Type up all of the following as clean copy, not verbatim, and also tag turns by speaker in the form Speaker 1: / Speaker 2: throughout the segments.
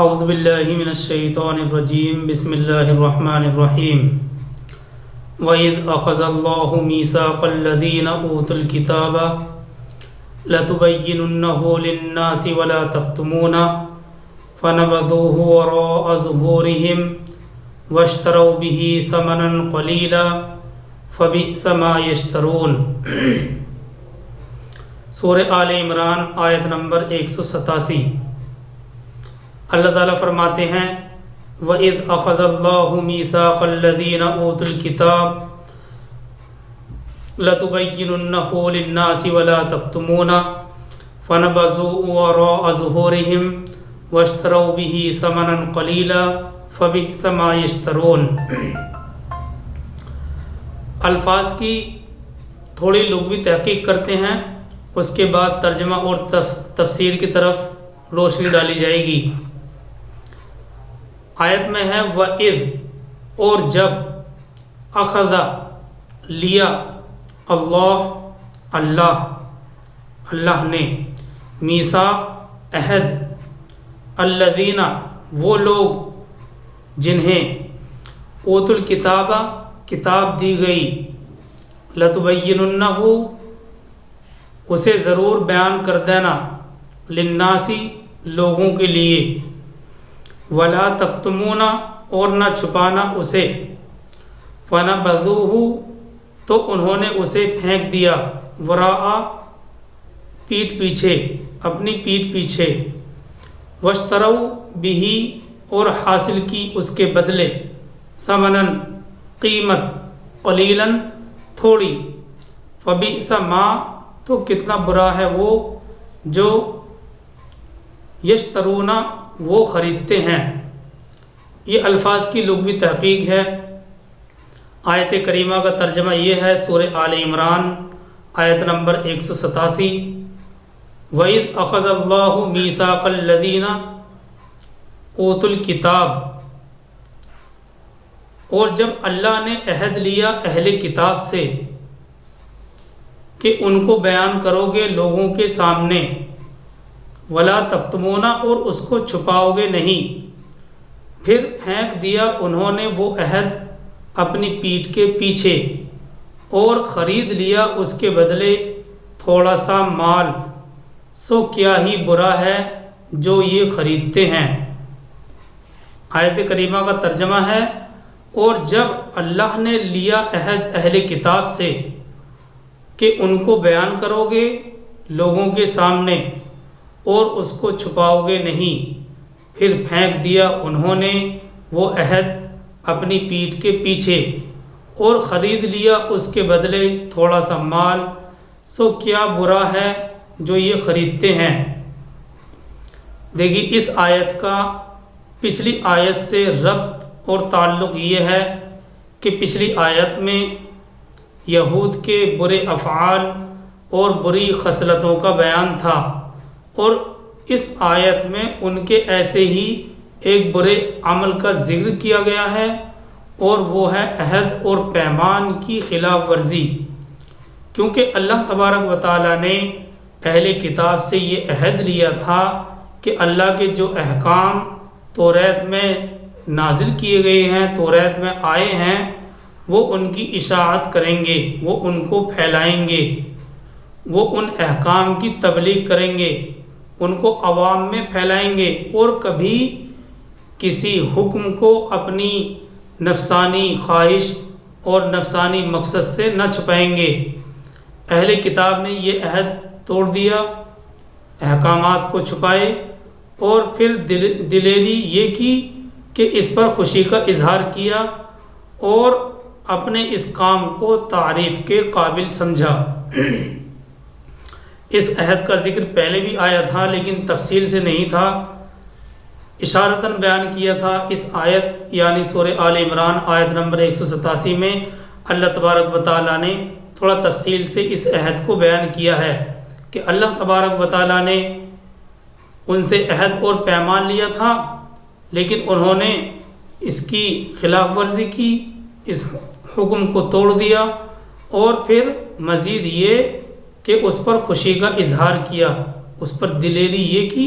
Speaker 1: اعوذ باللہ من الشیطان الرجیم بسم اللہ الرحمن الرحیم وَإِذْ أَخَذَ اللَّهُ مِيثَاقَ الَّذِينَ أُوتُوا الْكِتَابَ لَتُبَيِّنُنَّهُ لِلنَّاسِ وَلَا تَكْتُمُونَهُ فَنَبَذُوهُ وَرَاءَ ظُهُورِهِمْ وَاشْتَرَوْا بِهِ ثَمَنًا قَلِيلًا فَبِئْسَ مَا يَشْتَرُونَ۔ سورہ آل عمران آیت نمبر 187۔ اللہ تعالیٰ فرماتے ہیں وَإِذْ أَخَذَ اللَّهُ مِيثَاقَ الَّذِينَ أُوتُوا الْكِتَابَ لَتُبَيِّنُنَّهُ لِلنَّاسِ وَلَا تَكْتُمُونَهُ فَنَبَذُوهُ وَرَاءَ ظُهُورِهِمْ وَاشْتَرَوْا بِهِ ثَمَنًا قَلِيلًا فَبِئْسَ مَا يَشْتَرُونَ۔ الفاظ کی تھوڑی لغوی تحقیق کرتے ہیں، اس کے بعد ترجمہ اور تفسیر کی طرف روشنی ڈالی جائے گی۔ آیت میں ہے وَإِذْ، اور جب، اخذ، لیا، اللہ نے، میثاق، عہد، الذین، وہ لوگ جنہیں، اوت الکتاب، کتاب دی گئی، لتبیننہ، اسے ضرور بیان کر دینا، للناسی، لوگوں کے لیے، ولا تکتمون، اور نہ چھپانا اسے، فنبذوہ، تو انہوں نے اسے پھینک دیا، وراء، پیٹھ پیچھے، اپنی پیٹھ پیچھے، واشتروا بہ، اور حاصل کی اس کے بدلے، ثمناً، قیمت، قلیلاً، تھوڑی، فبئس ما، تو کتنا برا ہے وہ جو یشترون، وہ خریدتے ہیں۔ یہ الفاظ کی لغوی تحقیق ہے۔ آیت کریمہ کا ترجمہ یہ ہے، سورہ آل عمران آیت نمبر 187۔ وَإِذْ أَخَذَ اللَّهُ مِيثَاقَ الَّذِينَ أُوتُوا الْكِتَابَ، اور جب اللہ نے عہد لیا اہل کتاب سے کہ ان کو بیان کرو گے لوگوں کے سامنے، ولا تکتمون، اور اس کو چھپاؤ گے نہیں، پھر پھینک دیا انہوں نے وہ عہد اپنی پیٹھ کے پیچھے، اور خرید لیا اس کے بدلے تھوڑا سا مال، سو کیا ہی برا ہے جو یہ خریدتے ہیں۔ آیت کریمہ کا ترجمہ ہے، اور جب اللہ نے لیا عہد اہل کتاب سے کہ ان کو بیان کرو گے لوگوں کے سامنے اور اس کو چھپاؤ گے نہیں، پھر پھینک دیا انہوں نے وہ عہد اپنی پیٹھ کے پیچھے، اور خرید لیا اس کے بدلے تھوڑا سا مال، سو کیا برا ہے جو یہ خریدتے ہیں۔ دیکھیے اس آیت کا پچھلی آیت سے ربط اور تعلق یہ ہے کہ پچھلی آیت میں یہود کے برے افعال اور بری خصلتوں کا بیان تھا، اور اس آیت میں ان کے ایسے ہی ایک برے عمل کا ذکر کیا گیا ہے، اور وہ ہے عہد اور پیمان کی خلاف ورزی، کیونکہ اللہ تبارک و تعالیٰ نے اہل کتاب سے یہ عہد لیا تھا کہ اللہ کے جو احکام توریت میں نازل کیے گئے ہیں، توریت میں آئے ہیں، وہ ان کی اشاعت کریں گے، وہ ان کو پھیلائیں گے، وہ ان احکام کی تبلیغ کریں گے، ان کو عوام میں پھیلائیں گے، اور کبھی کسی حکم کو اپنی نفسانی خواہش اور نفسانی مقصد سے نہ چھپائیں گے۔ اہل کتاب نے یہ عہد توڑ دیا، احکامات کو چھپائے، اور پھر دلیری یہ کی کہ اس پر خوشی کا اظہار کیا، اور اپنے اس کام کو تعریف کے قابل سمجھا۔ اس عہد کا ذکر پہلے بھی آیا تھا لیکن تفصیل سے نہیں تھا، اشارتاً بیان کیا تھا۔ اس آیت یعنی سورہ آل عمران آیت نمبر 187 میں اللہ تبارک و تعالیٰ نے تھوڑا تفصیل سے اس عہد کو بیان کیا ہے کہ اللہ تبارک و تعالیٰ نے ان سے عہد اور پیمان لیا تھا، لیکن انہوں نے اس کی خلاف ورزی کی، اس حکم کو توڑ دیا، اور پھر مزید یہ کہ اس پر خوشی کا اظہار کیا، اس پر دلیری یہ کی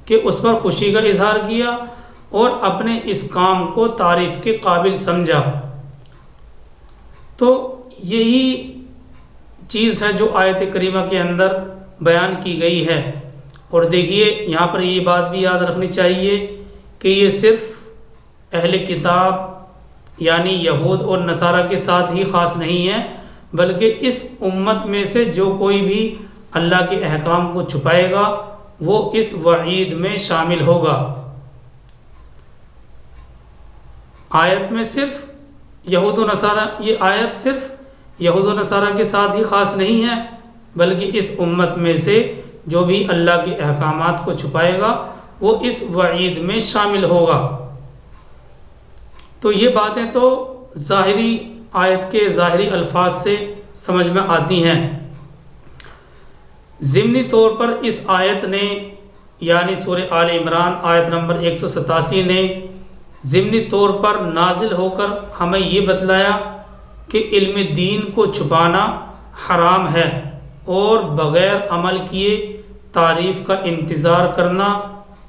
Speaker 1: کہ اس پر خوشی کا اظہار کیا اور اپنے اس کام کو تعریف کے قابل سمجھا۔ تو یہی چیز ہے جو آیت کریمہ کے اندر بیان کی گئی ہے۔ اور دیکھیے یہاں پر یہ بات بھی یاد رکھنی چاہیے کہ یہ صرف اہل کتاب یعنی یہود اور نصارہ کے ساتھ ہی خاص نہیں ہے، بلکہ اس امت میں سے جو کوئی بھی اللہ کے احکام کو چھپائے گا وہ اس وعید میں شامل ہوگا۔ آیت میں صرف یہود و نصارہ، یہ آیت صرف یہود و نصارہ کے ساتھ ہی خاص نہیں ہے، بلکہ اس امت میں سے جو بھی اللہ کے احکامات کو چھپائے گا وہ اس وعید میں شامل ہوگا۔ تو یہ باتیں تو ظاہری آیت کے ظاہری الفاظ سے سمجھ میں آتی ہیں۔ ضمنی طور پر اس آیت نے یعنی سورہ آل عمران آیت نمبر 187 نے ضمنی طور پر نازل ہو کر ہمیں یہ بتلایا کہ علم دین کو چھپانا حرام ہے اور بغیر عمل کیے تعریف کا انتظار کرنا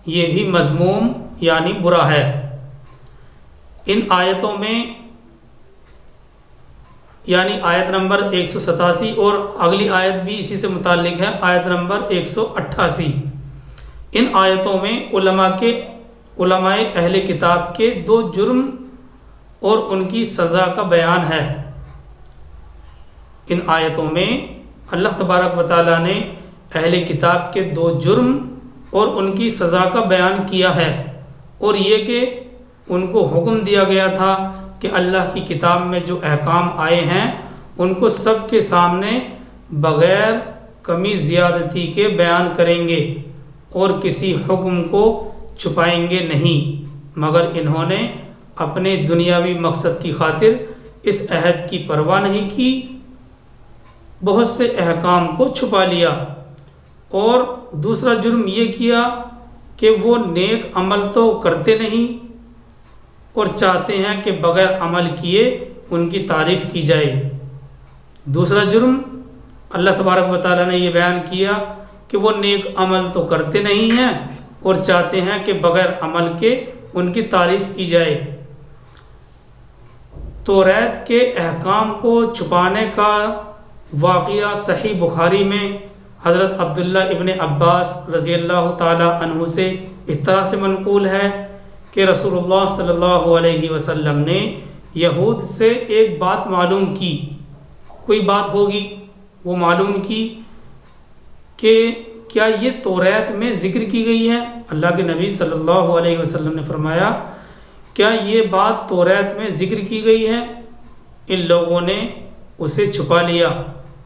Speaker 1: یہ بھی مذموم یعنی برا ہے۔ ان آیتوں میں یعنی آیت نمبر 187 اور اگلی آیت بھی اسی سے متعلق ہے، آیت نمبر 188۔ ان آیتوں میں علماء اہل کتاب کے 2 جرم اور ان کی سزا کا بیان ہے۔ ان آیتوں میں اللہ تبارک و تعالیٰ نے اہل کتاب کے 2 جرم اور ان کی سزا کا بیان کیا ہے، اور یہ کہ ان کو حکم دیا گیا تھا کہ اللہ کی کتاب میں جو احکام آئے ہیں ان کو سب کے سامنے بغیر کمی زیادتی کے بیان کریں گے اور کسی حکم کو چھپائیں گے نہیں، مگر انہوں نے اپنے دنیاوی مقصد کی خاطر اس عہد کی پرواہ نہیں کی، بہت سے احکام کو چھپا لیا۔ اور دوسرا جرم یہ کیا کہ وہ نیک عمل تو کرتے نہیں اور چاہتے ہیں کہ بغیر عمل کیے ان کی تعریف کی جائے۔ دوسرا جرم اللہ تبارک و تعالیٰ نے یہ بیان کیا کہ وہ نیک عمل تو کرتے نہیں ہیں اور چاہتے ہیں کہ بغیر عمل کے ان کی تعریف کی جائے۔ توریت کے احکام کو چھپانے کا واقعہ صحیح بخاری میں حضرت عبداللہ ابن عباس رضی اللہ تعالی عنہ سے اس طرح سے منقول ہے کہ رسول اللہ صلی اللہ علیہ وسلم نے یہود سے ایک بات معلوم کی، کوئی بات ہوگی وہ معلوم کی کہ کیا یہ توریت میں ذکر کی گئی ہے؟ اللہ کے نبی صلی اللہ علیہ وسلم نے فرمایا کیا یہ بات توریت میں ذکر کی گئی ہے؟ ان لوگوں نے اسے چھپا لیا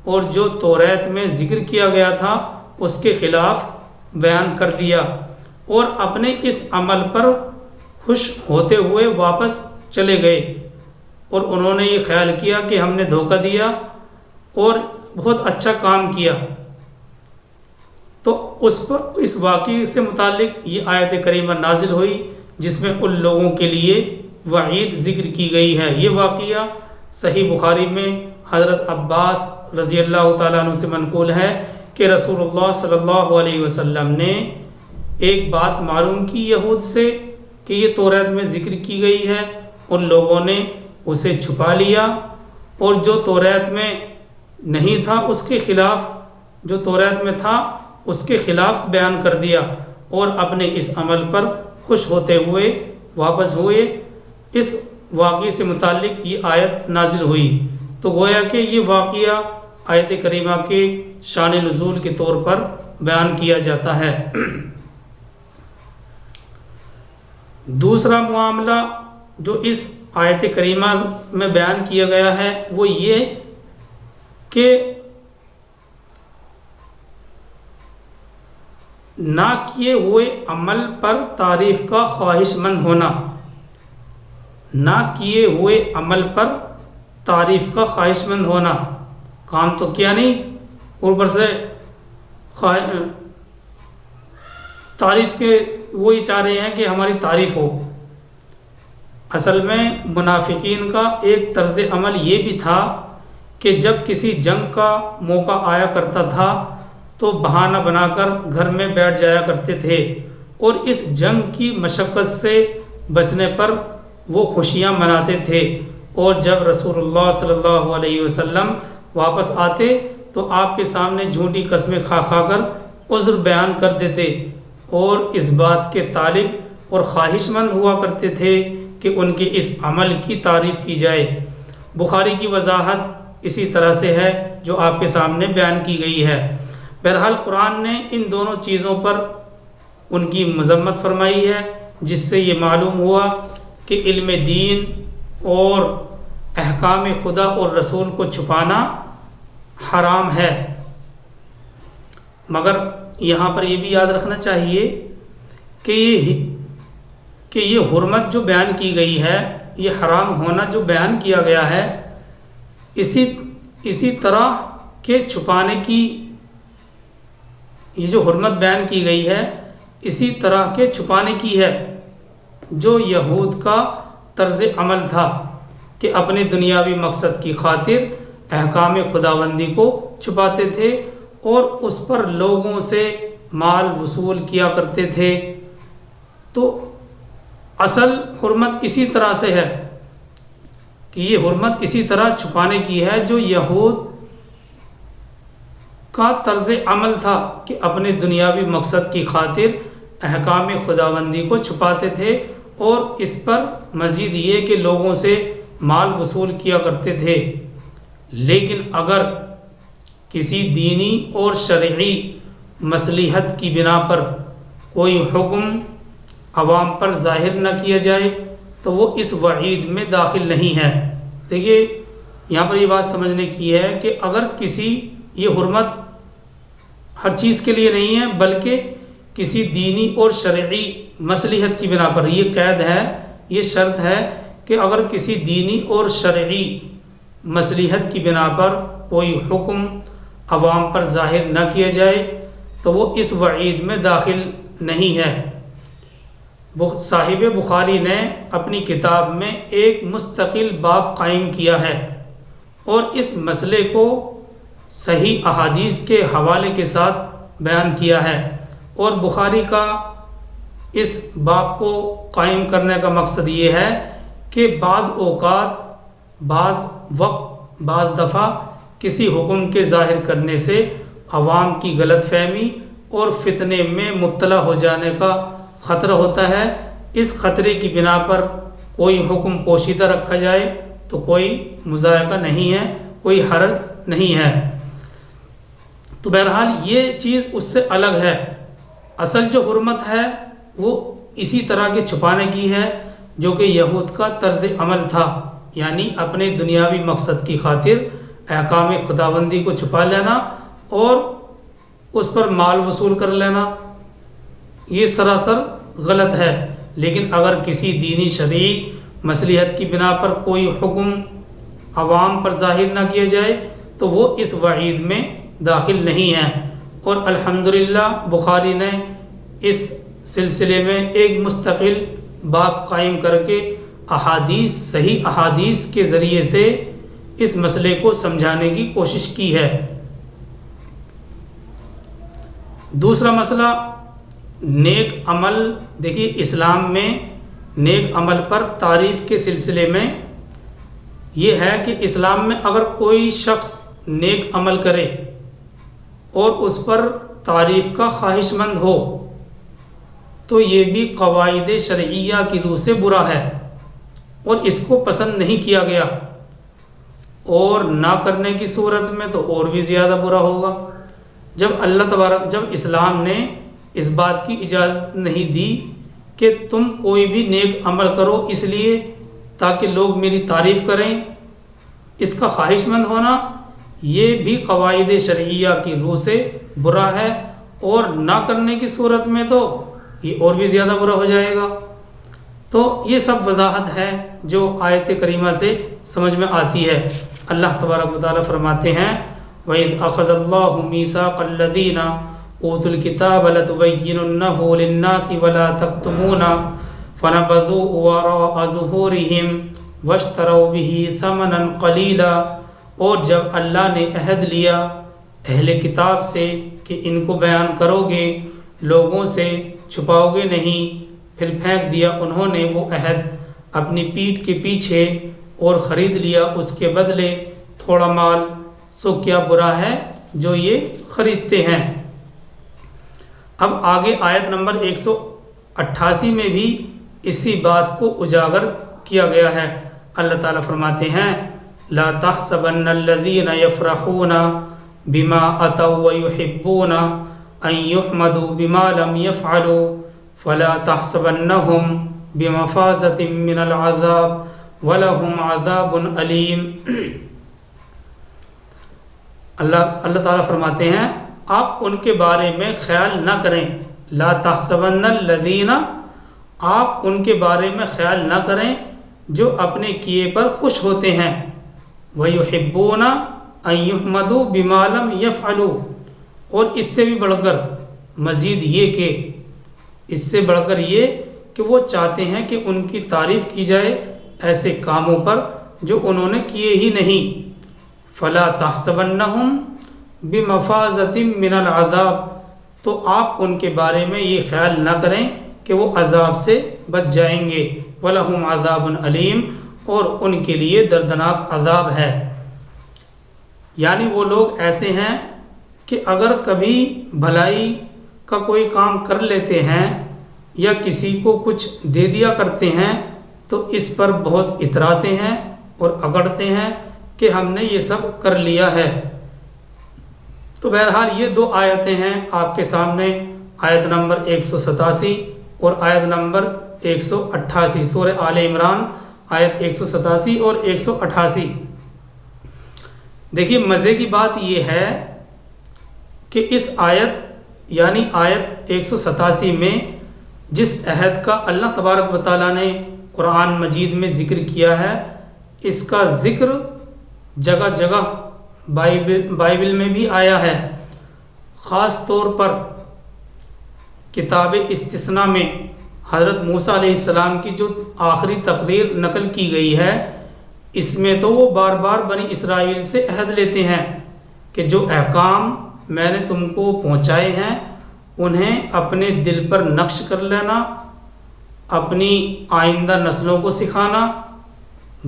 Speaker 1: اور جو توریت میں ذکر کیا گیا تھا اس کے خلاف بیان کر دیا اور اپنے اس عمل پر خوش ہوتے ہوئے واپس چلے گئے، اور انہوں نے یہ خیال کیا کہ ہم نے دھوکہ دیا اور بہت اچھا کام کیا۔ تو اس واقعے سے متعلق یہ آیت کریمہ نازل ہوئی جس میں ان لوگوں کے لیے وعید ذکر کی گئی ہے۔ یہ واقعہ صحیح بخاری میں حضرت عباس رضی اللہ تعالیٰ عنہ سے منقول ہے کہ رسول اللہ صلی اللہ علیہ وسلم نے ایک بات معلوم کی یہود سے کہ یہ توریت میں ذکر کی گئی ہے، ان لوگوں نے اسے چھپا لیا اور جو توریت میں نہیں تھا اس کے خلاف، جو توریت میں تھا اس کے خلاف بیان کر دیا اور اپنے اس عمل پر خوش ہوتے ہوئے واپس ہوئے۔ اس واقعے سے متعلق یہ آیت نازل ہوئی۔ تو گویا کہ یہ واقعہ آیت کریمہ کے شان نزول کے طور پر بیان کیا جاتا ہے۔ دوسرا معاملہ جو اس آیت کریمہ میں بیان کیا گیا ہے وہ یہ کہ نہ کیے ہوئے عمل پر تعریف کا خواہش مند ہونا، نہ کیے ہوئے عمل پر تعریف کا خواہش مند ہونا، کام تو کیا نہیں اوپر سے تعریف کے وہی چاہ رہے ہیں کہ ہماری تعریف ہو۔ اصل میں منافقین کا ایک طرز عمل یہ بھی تھا کہ جب کسی جنگ کا موقع آیا کرتا تھا تو بہانہ بنا کر گھر میں بیٹھ جایا کرتے تھے اور اس جنگ کی مشقت سے بچنے پر وہ خوشیاں مناتے تھے، اور جب رسول اللہ صلی اللہ علیہ وسلم واپس آتے تو آپ کے سامنے جھوٹی قسمیں کھا کر عذر بیان کر دیتے، اور اس بات کے طالب اور خواہش مند ہوا کرتے تھے کہ ان کے اس عمل کی تعریف کی جائے۔ بخاری کی وضاحت اسی طرح سے ہے جو آپ کے سامنے بیان کی گئی ہے۔ بہرحال قرآن نے ان دونوں چیزوں پر ان کی مذمت فرمائی ہے، جس سے یہ معلوم ہوا کہ علم دین اور احکام خدا اور رسول کو چھپانا حرام ہے۔ مگر یہاں پر یہ بھی یاد رکھنا چاہیے کہ یہ حرمت جو بیان کی گئی ہے، یہ حرام ہونا جو بیان کیا گیا ہے، اسی طرح کے چھپانے کی، یہ جو حرمت بیان کی گئی ہے اسی طرح کے چھپانے کی ہے جو یہود کا طرز عمل تھا کہ اپنے دنیاوی مقصد کی خاطر احکام خداوندی کو چھپاتے تھے اور اس پر لوگوں سے مال وصول کیا کرتے تھے۔ تو اصل حرمت اسی طرح سے ہے کہ یہ حرمت اسی طرح چھپانے کی ہے جو یہود کا طرز عمل تھا کہ اپنے دنیاوی مقصد کی خاطر احکام خداوندی کو چھپاتے تھے، اور اس پر مزید یہ کہ لوگوں سے مال وصول کیا کرتے تھے۔ لیکن اگر کسی دینی اور شرعی مصلحت کی بنا پر کوئی حکم عوام پر ظاہر نہ کیا جائے تو وہ اس وعید میں داخل نہیں ہے۔ دیکھیے یہاں پر یہ بات سمجھنے کی ہے کہ اگر کسی، یہ حرمت ہر چیز کے لیے نہیں ہے بلکہ کسی دینی اور شرعی مصلحت کی بنا پر، یہ قید ہے، یہ شرط ہے کہ اگر کسی دینی اور شرعی مصلحت کی بنا پر کوئی حکم عوام پر ظاہر نہ کیا جائے تو وہ اس وعید میں داخل نہیں ہے۔ صاحب بخاری نے اپنی کتاب میں ایک مستقل باب قائم کیا ہے اور اس مسئلے کو صحیح احادیث کے حوالے کے ساتھ بیان کیا ہے، اور بخاری کا اس باب کو قائم کرنے کا مقصد یہ ہے کہ بعض اوقات، بعض وقت، بعض دفعہ کسی حکم کے ظاہر کرنے سے عوام کی غلط فہمی اور فتنے میں مبتلا ہو جانے کا خطرہ ہوتا ہے۔ اس خطرے کی بنا پر کوئی حکم پوشیدہ رکھا جائے تو کوئی مضائقہ نہیں ہے، کوئی حرج نہیں ہے۔ تو بہرحال یہ چیز اس سے الگ ہے۔ اصل جو حرمت ہے وہ اسی طرح کے چھپانے کی ہے جو کہ یہود کا طرز عمل تھا، یعنی اپنے دنیاوی مقصد کی خاطر احکام خداوندی کو چھپا لینا اور اس پر مال وصول کر لینا، یہ سراسر غلط ہے۔ لیکن اگر کسی دینی شرعی مصلحت کی بنا پر کوئی حکم عوام پر ظاہر نہ کیا جائے تو وہ اس وعید میں داخل نہیں ہے۔ اور الحمدللہ بخاری نے اس سلسلے میں ایک مستقل باب قائم کر کے احادیث، صحیح احادیث کے ذریعے سے اس مسئلے کو سمجھانے کی کوشش کی ہے۔ دوسرا مسئلہ نیک عمل۔ دیکھیے اسلام میں نیک عمل پر تعریف کے سلسلے میں یہ ہے کہ اسلام میں اگر کوئی شخص نیک عمل کرے اور اس پر تعریف کا خواہش مند ہو تو یہ بھی قواعد شرعیہ کی روح سے برا ہے اور اس کو پسند نہیں کیا گیا، اور نہ کرنے کی صورت میں تو اور بھی زیادہ برا ہوگا۔ جب اسلام نے اس بات کی اجازت نہیں دی کہ تم کوئی بھی نیک عمل کرو اس لیے تاکہ لوگ میری تعریف کریں، اس کا خواہش مند ہونا یہ بھی قواعد شرعیہ کی روح سے برا ہے، اور نہ کرنے کی صورت میں تو یہ اور بھی زیادہ برا ہو جائے گا۔ تو یہ سب وضاحت ہے جو آیت کریمہ سے سمجھ میں آتی ہے۔ اللہ تبارک و تعالیٰ فرماتے ہیں وَإِذْ أَخَذَ اللَّهُ مِيثَاقَ الَّذِينَ أُوتُوا الْكِتَابَ لَتُبَيِّنُنَّهُ لِلنَّاسِ وَلَا تَكْتُمُونَهُ فَنَبَذُوهُ وَرَاءَ ظُهُورِهِمْ وَاشْتَرَوْا بِهِ ثَمَنًا قَلِيلًا۔ اور جب اللہ نے عہد لیا اہل کتاب سے کہ ان کو بیان کرو گے لوگوں سے چھپاؤگے نہیں۔ پھر پھینک دیا انہوں نے وہ عہد اپنی پیٹھ کے پیچھے اور خرید لیا اس کے بدلے تھوڑا مال، سو کیا برا ہے جو یہ خریدتے ہیں۔ اب آگے آیت نمبر 188 میں بھی اسی بات کو اجاگر کیا گیا ہے۔ اللہ تعالیٰ فرماتے ہیں لا تحسبن الذین یفرحون بما اتوا ویحبون ان یحمدوا بما لم یفعلوا فلا تحسبنہم بمفازۃ من العذاب ولہم عذاب علیم۔ اللہ تعالیٰ فرماتے ہیں آپ ان کے بارے میں خیال نہ کریں، لا تحسبن الذین، آپ ان کے بارے میں خیال نہ کریں جو اپنے کیے پر خوش ہوتے ہیں، وَيُحِبُّونَ أَن يُحْمَدُوا بِمَا لَمْ يَفْعَلُوا، اور اس سے بھی بڑھ کر مزید یہ کہ اس سے بڑھ کر یہ کہ وہ چاہتے ہیں کہ ان کی تعریف کی جائے ایسے کاموں پر جو انہوں نے کیے ہی نہیں۔ فَلَا تَحْسَبَنَّهُمْ بِمَفَازَةٍ مِّنَ الْعَذَابِ، تو آپ ان کے بارے میں یہ خیال نہ کریں کہ وہ عذاب سے بچ جائیں گے، وَلَهُمْ عَذَابٌ عَلِيمٌ، اور ان کے لیے دردناک عذاب ہے۔ یعنی وہ لوگ ایسے ہیں کہ اگر کبھی بھلائی کا کوئی کام کر لیتے ہیں یا کسی کو کچھ دے دیا کرتے ہیں تو اس پر بہت اتراتے ہیں اور اگڑتے ہیں کہ ہم نے یہ سب کر لیا ہے۔ تو بہرحال یہ دو آیتیں ہیں آپ کے سامنے، آیت نمبر 187 اور آیت نمبر 188، سورہ آل عمران آیت 187 اور 188۔ دیکھیے مزے کی بات یہ ہے کہ اس آیت یعنی آیت 187 میں جس عہد کا اللہ تبارک و تعالیٰ نے قرآن مجید میں ذکر کیا ہے، اس کا ذکر جگہ جگہ بائبل میں بھی آیا ہے۔ خاص طور پر کتاب استثناء میں حضرت موسیٰ علیہ السلام کی جو آخری تقریر نقل کی گئی ہے، اس میں تو وہ بار بار بنی اسرائیل سے عہد لیتے ہیں کہ جو احکام میں نے تم کو پہنچائے ہیں انہیں اپنے دل پر نقش کر لینا، اپنی آئندہ نسلوں کو سکھانا،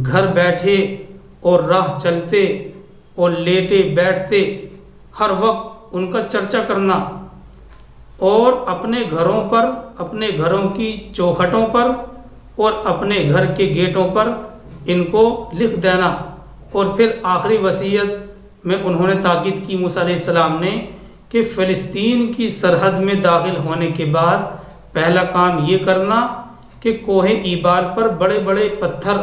Speaker 1: گھر بیٹھے اور راہ چلتے اور لیٹے بیٹھتے ہر وقت ان کا چرچا کرنا، اور اپنے گھروں پر، اپنے گھروں کی چوکھٹوں پر اور اپنے گھر کے گیٹوں پر ان کو لکھ دینا۔ اور پھر آخری وصیت میں انہوں نے تاکید کی موسیٰ علیہ السلام نے کہ فلسطین کی سرحد میں داخل ہونے کے بعد پہلا کام یہ کرنا کہ کوہ ایبال پر بڑے بڑے پتھر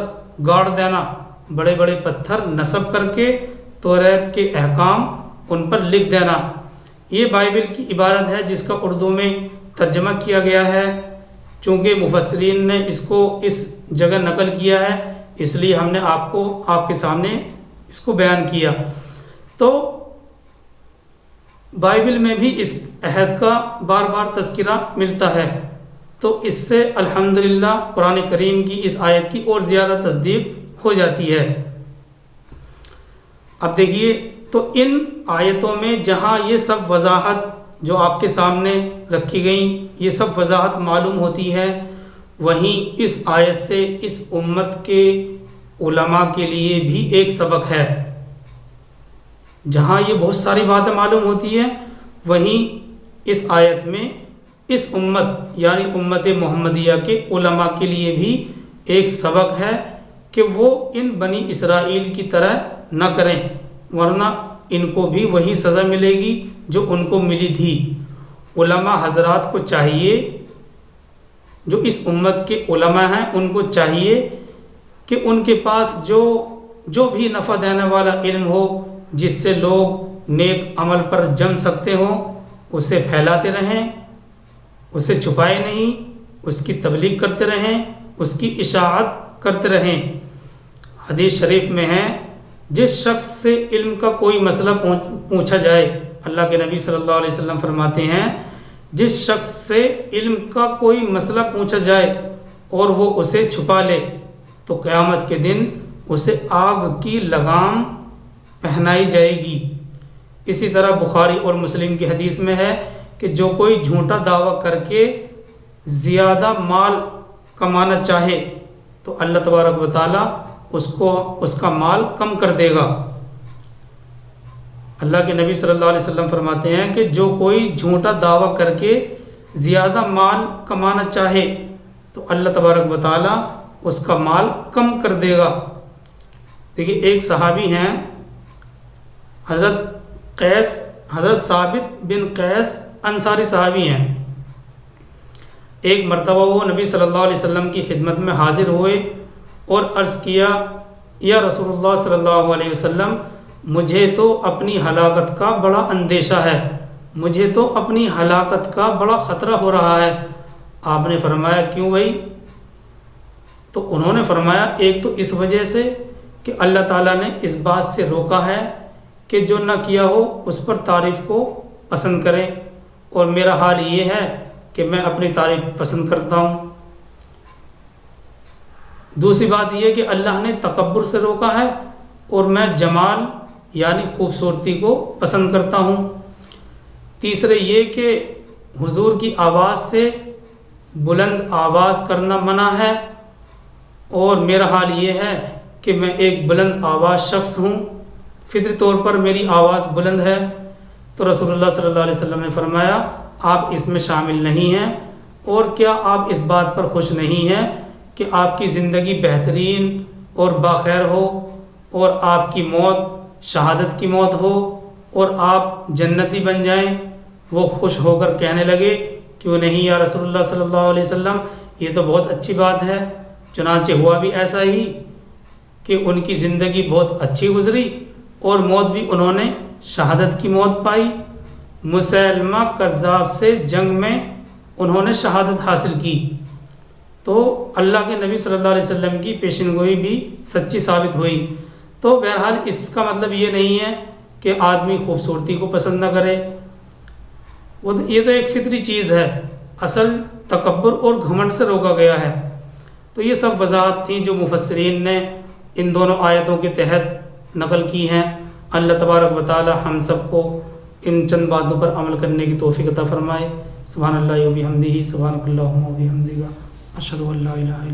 Speaker 1: گاڑ دینا، بڑے بڑے پتھر نصب کر کے توریت کے احکام ان پر لکھ دینا۔ یہ بائبل کی عبارت ہے جس کا اردو میں ترجمہ کیا گیا ہے۔ چونکہ مفسرین نے اس کو اس جگہ نقل کیا ہے اس لیے ہم نے آپ کے سامنے اس کو بیان کیا۔ تو بائبل میں بھی اس عہد کا بار بار تذکرہ ملتا ہے، تو اس سے الحمدللہ قرآن کریم کی اس آیت کی اور زیادہ تصدیق ہو جاتی ہے۔ اب دیکھیے تو ان آیتوں میں جہاں یہ سب وضاحت جو آپ کے سامنے رکھی گئیں، یہ سب وضاحت معلوم ہوتی ہے، وہیں اس آیت سے اس امت کے علماء کے لیے بھی ایک سبق ہے۔ جہاں یہ بہت ساری باتیں معلوم ہوتی ہیں، وہیں اس آیت میں اس امت یعنی امت محمدیہ کے علماء کے لیے بھی ایک سبق ہے کہ وہ ان بنی اسرائیل کی طرح نہ کریں، ورنہ ان کو بھی وہی سزا ملے گی جو ان کو ملی تھی۔ علماء حضرات کو چاہیے، جو اس امت کے علماء ہیں ان کو چاہیے کہ ان کے پاس جو بھی نفع دینے والا علم ہو، جس سے لوگ نیک عمل پر جم سکتے ہوں، اسے پھیلاتے رہیں، اسے چھپائے نہیں، اس کی تبلیغ کرتے رہیں، اس کی اشاعت کرتے رہیں۔ حدیث شریف میں ہے جس شخص سے علم کا کوئی مسئلہ پوچھا جائے، اللہ کے نبی صلی اللہ علیہ وسلم فرماتے ہیں جس شخص سے علم کا کوئی مسئلہ پوچھا جائے اور وہ اسے چھپا لے تو قیامت کے دن اسے آگ کی لگام پہنائی جائے گی۔ اسی طرح بخاری اور مسلم کی حدیث میں ہے کہ جو کوئی جھوٹا دعویٰ کر کے زیادہ مال کمانا چاہے تو اللہ تبارک و تعالیٰ اس کا مال کم کر دے گا۔ اللہ کے نبی صلی اللہ علیہ وسلم فرماتے ہیں کہ جو کوئی جھوٹا دعویٰ کر کے زیادہ مال کمانا چاہے تو اللہ تبارک و تعالیٰ اس کا مال کم کر دے گا۔ دیکھیے ایک صحابی ہیں حضرت ثابت بن قیس انصاری صحابی ہیں۔ ایک مرتبہ وہ نبی صلی اللہ علیہ وسلم کی خدمت میں حاضر ہوئے اور عرض کیا، یا رسول اللہ صلی اللہ علیہ وسلم، مجھے تو اپنی ہلاکت کا بڑا اندیشہ ہے، مجھے تو اپنی ہلاکت کا بڑا خطرہ ہو رہا ہے۔ آپ نے فرمایا کیوں بھائی؟ تو انہوں نے فرمایا ایک تو اس وجہ سے کہ اللہ تعالیٰ نے اس بات سے روکا ہے کہ جو نہ کیا ہو اس پر تعریف کو پسند کرے، اور میرا حال یہ ہے کہ میں اپنی تعریف پسند کرتا ہوں۔ دوسری بات یہ کہ اللہ نے تکبر سے روکا ہے اور میں جمال یعنی خوبصورتی کو پسند کرتا ہوں۔ تیسرے یہ کہ حضور کی آواز سے بلند آواز کرنا منع ہے، اور میرا حال یہ ہے کہ میں ایک بلند آواز شخص ہوں، فطری طور پر میری آواز بلند ہے۔ تو رسول اللہ صلی اللہ علیہ وسلم نے فرمایا آپ اس میں شامل نہیں ہیں، اور کیا آپ اس بات پر خوش نہیں ہیں کہ آپ کی زندگی بہترین اور باخیر ہو، اور آپ کی موت شہادت کی موت ہو، اور آپ جنتی بن جائیں؟ وہ خوش ہو کر کہنے لگے کیوں نہیں یا رسول اللہ صلی اللہ علیہ وسلم، یہ تو بہت اچھی بات ہے۔ چنانچہ ہوا بھی ایسا ہی کہ ان کی زندگی بہت اچھی گزری اور موت بھی انہوں نے شہادت کی موت پائی۔ مسیلمہ کذاب سے جنگ میں انہوں نے شہادت حاصل کی، تو اللہ کے نبی صلی اللہ علیہ وسلم کی پیشن گوئی بھی سچی ثابت ہوئی۔ تو بہرحال اس کا مطلب یہ نہیں ہے کہ آدمی خوبصورتی کو پسند نہ کرے، یہ تو ایک فطری چیز ہے، اصل تکبر اور گھمنڈ سے روکا گیا ہے۔ تو یہ سب وضاحت تھی جو مفسرین نے ان دونوں آیتوں کے تحت نقل کی ہیں۔ اللہ تبارک و تعالی ہم سب کو ان چند باتوں پر عمل کرنے کی توفیق عطا فرمائے۔ سبحان اللہ و بحمدہ، سبحانک اللہم و بحمدک، اشہد ان لا الہ الا